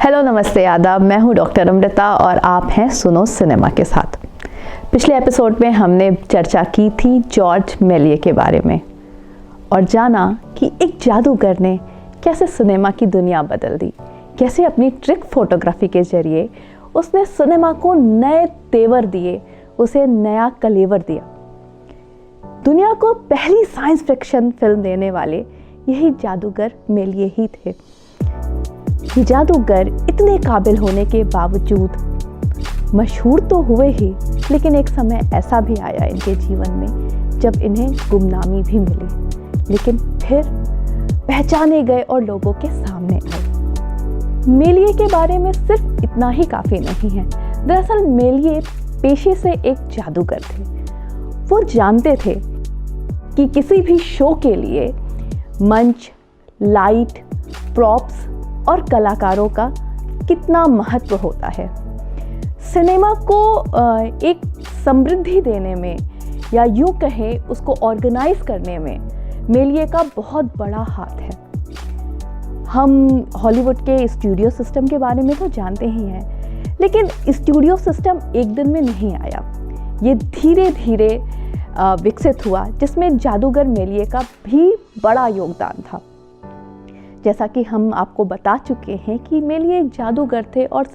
Hello, नमस्ते, आदाब। मैं हूं डॉक्टर अमृता और आप हैं सुनो सिनेमा के साथ। पिछले एपिसोड में हमने चर्चा की थी जॉर्ज मेलिये के बारे में और जाना कि एक जादूगर ने कैसे सिनेमा की दुनिया बदल दी, कैसे अपनी ट्रिक फोटोग्राफी के जरिए उसने सिनेमा को नए तेवर दिए, उसे नया कलेवर दिया। दुनिया को पहली साइंस फिक्शन फिल्म देने वाले यही जादूगर मेलिये ही थे। ये जादूगर इतने काबिल होने के बावजूद मशहूर तो हुए ही, लेकिन एक समय ऐसा भी आया इनके जीवन में जब इन्हें गुमनामी भी मिली, लेकिन फिर पहचाने गए और लोगों के सामने आए। मेलिये के बारे में सिर्फ इतना ही काफ़ी नहीं है। दरअसल मेलिये पेशे से एक जादूगर थे। वो जानते थे कि किसी भी शो के लिए मंच, लाइट, प्रॉप्स और कलाकारों का कितना महत्व होता है। सिनेमा को एक समृद्धि देने में या यूँ कहें उसको ऑर्गेनाइज करने में मेलिये का बहुत बड़ा हाथ है। हम हॉलीवुड के स्टूडियो सिस्टम के बारे में तो जानते ही हैं, लेकिन स्टूडियो सिस्टम एक दिन में नहीं आया। ये धीरे धीरे विकसित हुआ, जिसमें जादूगर मेलिये का भी बड़ा योगदान था। जैसा कि हम आपको बता चुके हैं कि मेलिये एक जादूगर थे और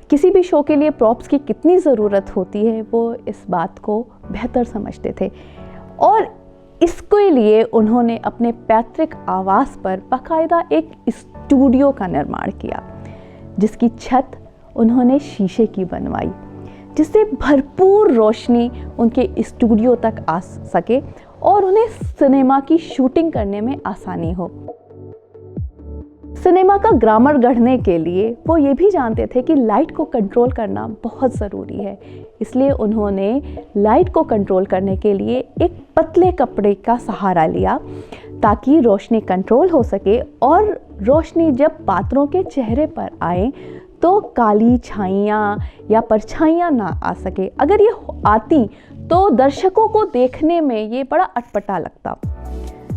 किसी भी शो के लिए प्रॉप्स की कितनी ज़रूरत होती है वो इस बात को बेहतर समझते थे और इसके लिए उन्होंने अपने पैतृक आवास पर बाकायदा एक स्टूडियो का निर्माण किया, जिसकी छत उन्होंने शीशे की बनवाई, जिससे भरपूर रोशनी उनके स्टूडियो तक आ सके और उन्हें सिनेमा की शूटिंग करने में आसानी हो। सिनेमा का ग्रामर गढ़ने के लिए वो ये भी जानते थे कि लाइट को कंट्रोल करना बहुत ज़रूरी है, इसलिए उन्होंने लाइट को कंट्रोल करने के लिए एक पतले कपड़े का सहारा लिया ताकि रोशनी कंट्रोल हो सके और रोशनी जब पात्रों के चेहरे पर आए तो काली छाइयाँ या परछाइयाँ ना आ सके। अगर ये आती तो दर्शकों को देखने में ये बड़ा अटपटा लगता।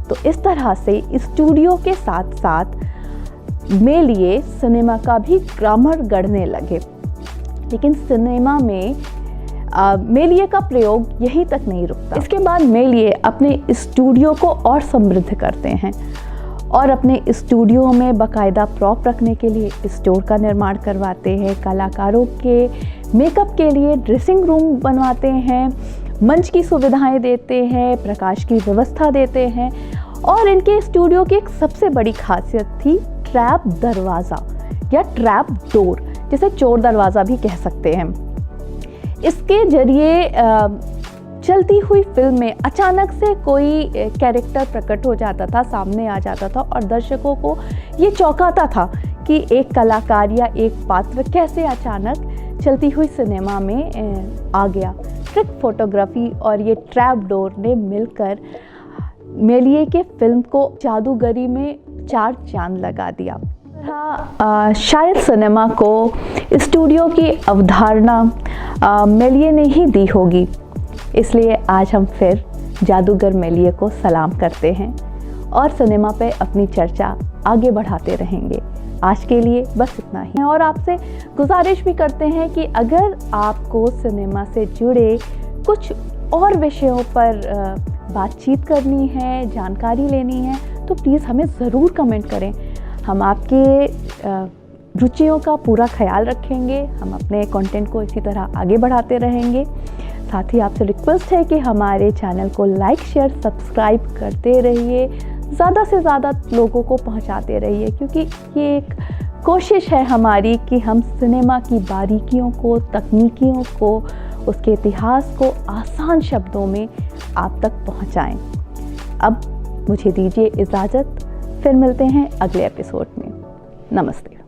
तो इस तरह से स्टूडियो के साथ साथ मेलिये सिनेमा का भी ग्रामर गढ़ने लगे। लेकिन सिनेमा में मेलिये का प्रयोग यहीं तक नहीं रुकता। इसके बाद मेलिये अपने स्टूडियो को और समृद्ध करते हैं और अपने स्टूडियो में बाकायदा प्रॉप रखने के लिए स्टोर का निर्माण करवाते हैं, कलाकारों के मेकअप के लिए ड्रेसिंग रूम बनवाते हैं, मंच की सुविधाएं देते हैं, प्रकाश की व्यवस्था देते हैं और इनके स्टूडियो की एक सबसे बड़ी खासियत थी ट्रैप दरवाज़ा या ट्रैप डोर, जिसे चोर दरवाज़ा भी कह सकते हैं। इसके जरिए चलती हुई फिल्म में अचानक से कोई कैरेक्टर प्रकट हो जाता था, सामने आ जाता था और दर्शकों को ये चौंकाता था कि एक कलाकार या एक पात्र कैसे अचानक चलती हुई सिनेमा में आ गया। ट्रिक फोटोग्राफी और ये ट्रैप डोर ने मिलकर मेलिये के फिल्म को जादूगरी में चार चांद लगा दिया। शायद सिनेमा को स्टूडियो की अवधारणा मेलिये ने ही दी होगी, इसलिए आज हम फिर जादूगर मेलिये को सलाम करते हैं और सिनेमा पे अपनी चर्चा आगे बढ़ाते रहेंगे। आज के लिए बस इतना ही और आपसे गुजारिश भी करते हैं कि अगर आपको सिनेमा से जुड़े कुछ और विषयों पर बातचीत करनी है, जानकारी लेनी है, तो प्लीज़ हमें ज़रूर कमेंट करें। हम आपके रुचियों का पूरा ख्याल रखेंगे। हम अपने कंटेंट को इसी तरह आगे बढ़ाते रहेंगे। साथ ही आपसे रिक्वेस्ट है कि हमारे चैनल को लाइक, शेयर, सब्सक्राइब करते रहिए, ज़्यादा से ज़्यादा लोगों को पहुंचाते रहिए, क्योंकि ये एक कोशिश है हमारी कि हम सिनेमा की बारीकियों को, तकनीकियों को, उसके इतिहास को आसान शब्दों में आप तक पहुंचाएं। अब मुझे दीजिए इजाज़त, फिर मिलते हैं अगले एपिसोड में। नमस्ते।